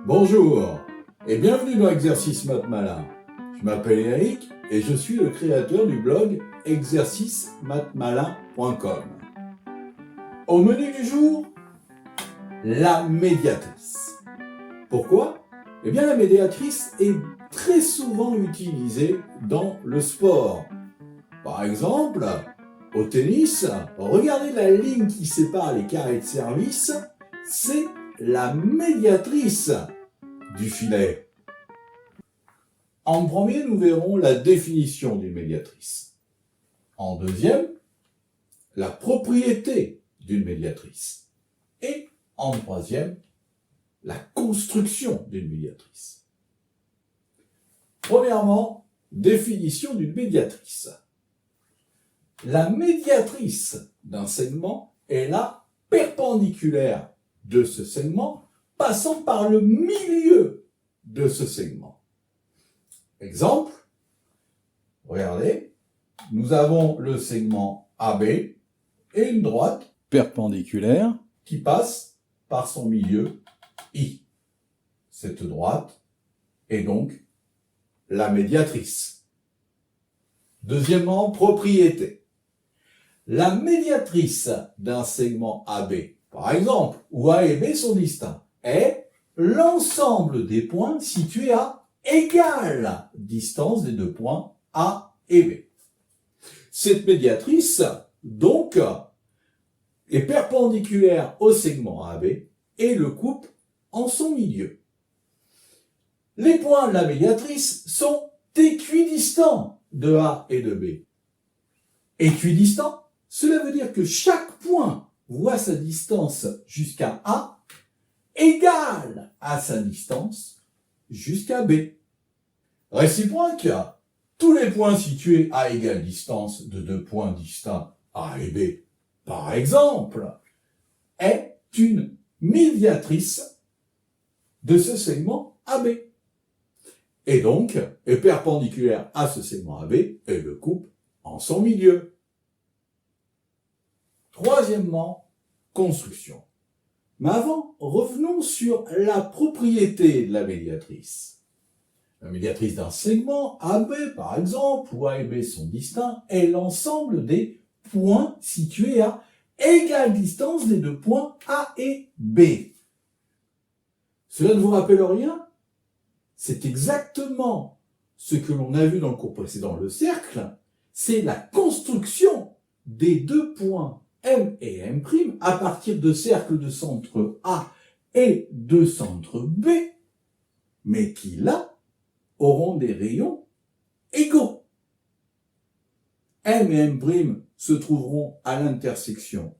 Bonjour et bienvenue dans Exercice Maths Malin. Je m'appelle Eric et je suis le créateur du blog exercicemathsmalin.com. Au menu du jour, la médiatrice. Pourquoi ? Eh bien la médiatrice est très souvent utilisée dans le sport. Par exemple, au tennis, regardez la ligne qui sépare les carrés de service, c'est la médiatrice du filet. En premier, nous verrons la définition d'une médiatrice. En deuxième, la propriété d'une médiatrice. Et en troisième, la construction d'une médiatrice. Premièrement, définition d'une médiatrice. La médiatrice d'un segment est la perpendiculaire de ce segment passant par le milieu de ce segment. Exemple, regardez, nous avons le segment AB et une droite perpendiculaire qui passe par son milieu I. Cette droite est donc la médiatrice. Deuxièmement, propriété. La médiatrice d'un segment AB, par exemple, où A et B sont distincts, est l'ensemble des points situés à égale distance des deux points A et B. Cette médiatrice, donc, est perpendiculaire au segment AB et le coupe en son milieu. Les points de la médiatrice sont équidistants de A et de B. Équidistants, cela veut dire que chaque point voit sa distance jusqu'à A égale à sa distance jusqu'à B. Réciproque, tous les points situés à égale distance de deux points distincts A et B, par exemple, est une médiatrice de ce segment AB. Et donc, est perpendiculaire à ce segment AB et le coupe en son milieu. Troisièmement, construction. Mais avant, revenons sur la propriété de la médiatrice. La médiatrice d'un segment AB, par exemple, où A et B sont distincts, est l'ensemble des points situés à égale distance des deux points A et B. Cela ne vous rappelle rien ? C'est exactement ce que l'on a vu dans le cours précédent, le cercle. C'est la construction des deux points M et M' à partir de cercles de centre A et de centre B, mais qui là auront des rayons égaux. M et M' se trouveront à l'intersection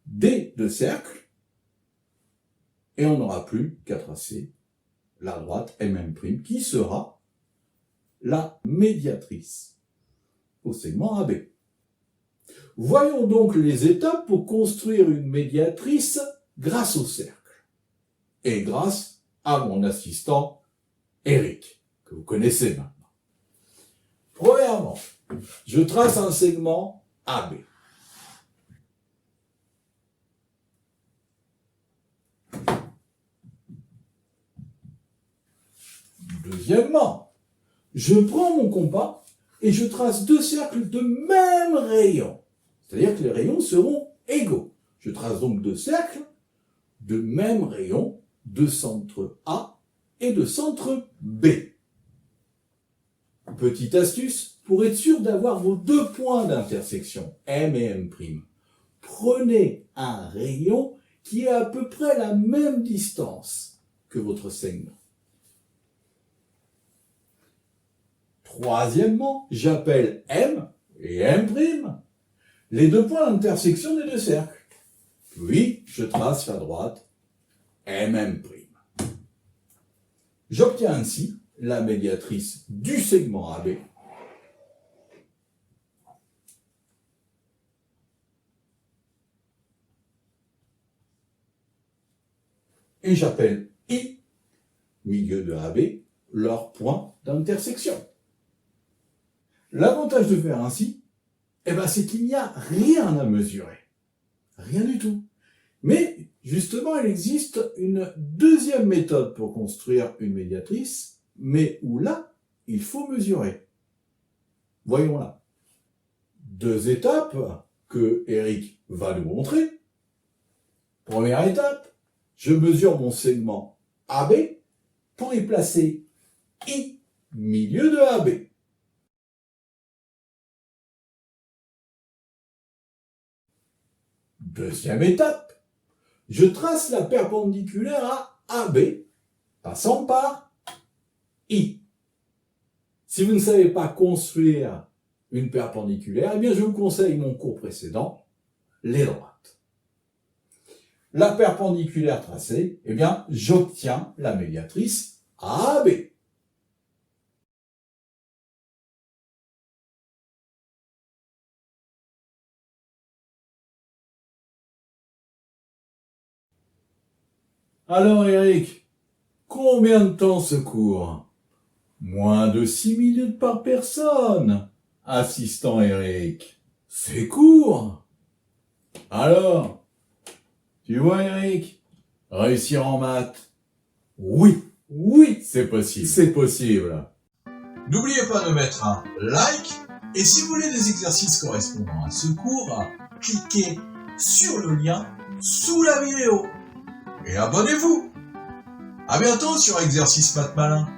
des deux cercles et on n'aura plus qu'à tracer la droite M' qui sera la médiatrice au segment AB. Voyons donc les étapes pour construire une médiatrice grâce au cercle et grâce à mon assistant Eric, que vous connaissez maintenant. Premièrement, je trace un segment AB. Deuxièmement, je prends mon compas et je trace deux cercles de même rayon. C'est-à-dire que les rayons seront égaux. Je trace donc deux cercles de même rayon, de centre A et de centre B. Petite astuce, pour être sûr d'avoir vos deux points d'intersection, M et M', prenez un rayon qui est à peu près la même distance que votre segment. Troisièmement, j'appelle M et M', les deux points d'intersection des deux cercles. Puis, je trace la droite M'. J'obtiens ainsi la médiatrice du segment AB et j'appelle I, milieu de AB, leur point d'intersection. L'avantage de faire ainsi, c'est qu'il n'y a rien à mesurer. Rien du tout. Mais justement, il existe une deuxième méthode pour construire une médiatrice, mais où là, il faut mesurer. Voyons-la. 2 étapes que Eric va nous montrer. Première étape, je mesure mon segment AB pour y placer I, milieu de AB. Deuxième étape, je trace la perpendiculaire à AB, passant par I. Si vous ne savez pas construire une perpendiculaire, eh bien je vous conseille mon cours précédent, les droites. La perpendiculaire tracée, eh bien j'obtiens la médiatrice AB. Alors Eric, combien de temps ce cours? Moins de 6 minutes par personne. Assistant Eric, c'est court. Alors, tu vois Eric, réussir en maths? Oui, c'est possible. C'est possible. N'oubliez pas de mettre un like et si vous voulez des exercices correspondant à ce cours, cliquez sur le lien sous la vidéo. Et abonnez-vous. À bientôt sur Exercice Maths Malin.